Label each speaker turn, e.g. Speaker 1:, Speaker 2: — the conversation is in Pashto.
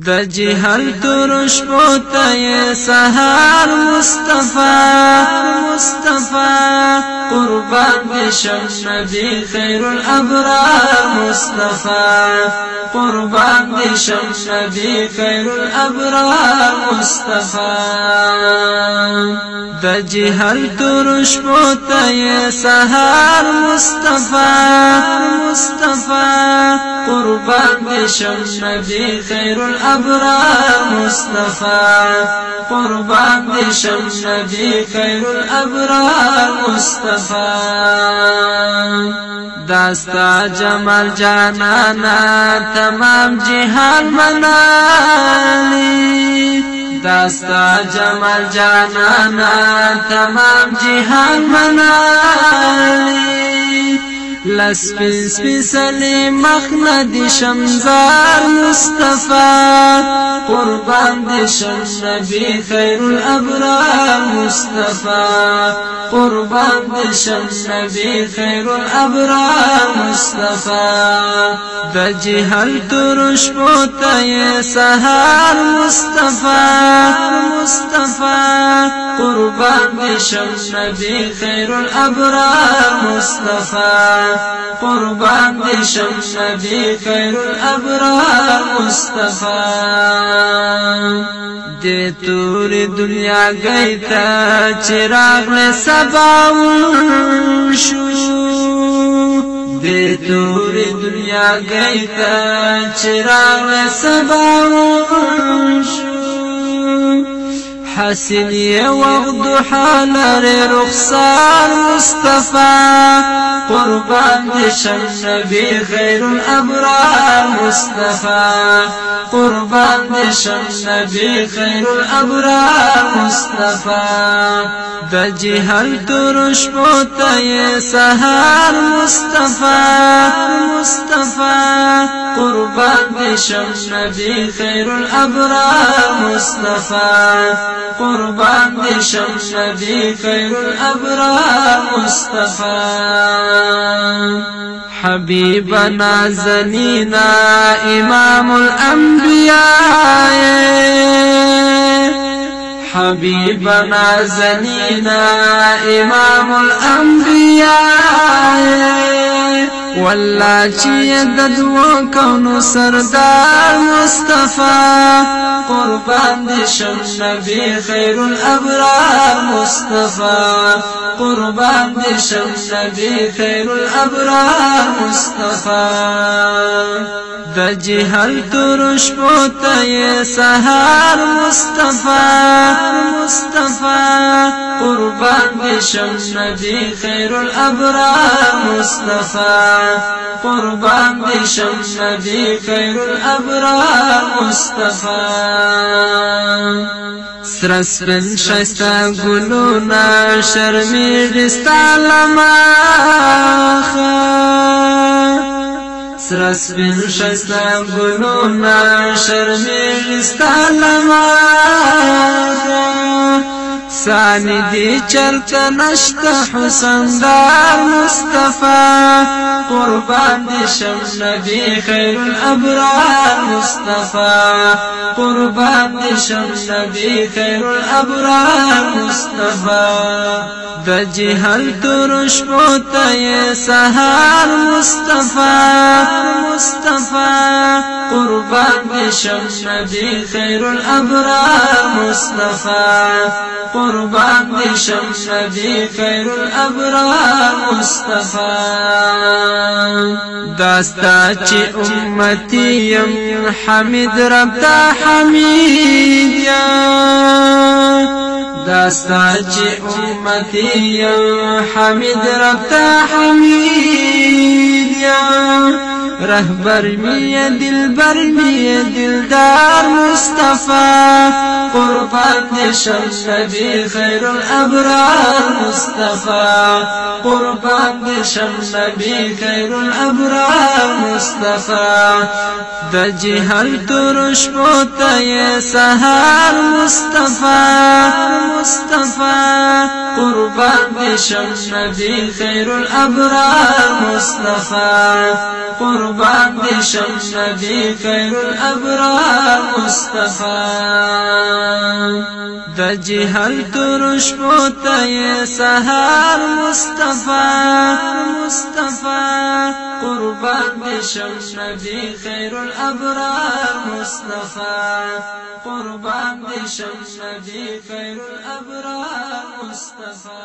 Speaker 1: د جهل ترش پوته سحر مصطفی قربان بشم نبی خیر الابرار مصطفی قربان بشم نبی خیر الابرار مصطفی د جهل ترش پوته سحر مصطفی قربان بشم نبی خیر الابرار مصطفی قربان بشم نبی خیر الابرار مصطفی داستا جمال جانانا تمام جهان منالی داستا جمال جانانا تمام جهان منالی لسپین سپیسلی مخند شمزار مصطفی قربان دشم نبی خیر الابرار مصطفی قربان دشم نبی خیر الابرار مصطفی د جهل ترش پوته سحر مصطفی قربان دشم نبی خیر الابرار مصطفی قربان بشم نبی خیر الابرار مصطفی دے تور دنیا گئی تا چراغ لے سباون شو دے تور دنیا گئی تا چراغ لے سباون شو حسن وغد حالر رخصار مصطفی قربان دشم نبی خیر الابرار مصطفی قربان دشم نبی خیر الابرار مصطفی د جهل ترش پوته سحر مصطفی قربان دشم نبی خیر الابرار مصطفی قربان دشم نبی خیر الابرار مصطفی حبیبنا زنینا امام الانبیاء حبیبنا زنینا امام الانبیاء والله چې د دوه کونو سردار مصطفی قربان دشم نبی خیر الابرار مصطفی قربان دشم نبی خیر الابرار مصطفی د جهل ترش پوته سحر مصطفی قربان بشم نبی خیر الابرار مصطفی قربان بشم نبی خیر الابرار مصطفی سرسپن شایستا گلونا شرمیر استعلماخا سرسپن شایستا گلونا شرمیر استعلماخا ثانی دی چلتا نشتا حسن دار مصطفی قربان دشم نبی خیر الابرار مصطفی قربان دشم نبی خیر الابرار مصطفی د جهل ترش پوته سحر مصطفی قربان دشم نبی خیر الابرار مصطفی قربان بشم نبی خیر الابرار مصطفی داستا چی امتی یم حمید رب تا حمید یا داستا چی امتی یم حمید رب تا حمید یا رهبر می دلبر می دلدار مصطفی قربان دشم نبی خیر الابرار مصطفی قربان دشم نبی خیر الابرار مصطفی د جهل ترش پوته سحر مصطفی قربان بشم نبی خیر الابرار مصطفی قربان دي شم نبي خير الأبرار مصطفى د جهل ترش بوتي سهار مصطفى قربان دي شم نبي خير الأبرار مصطفى قربان دي شم نبي خير الأبرار مصطفى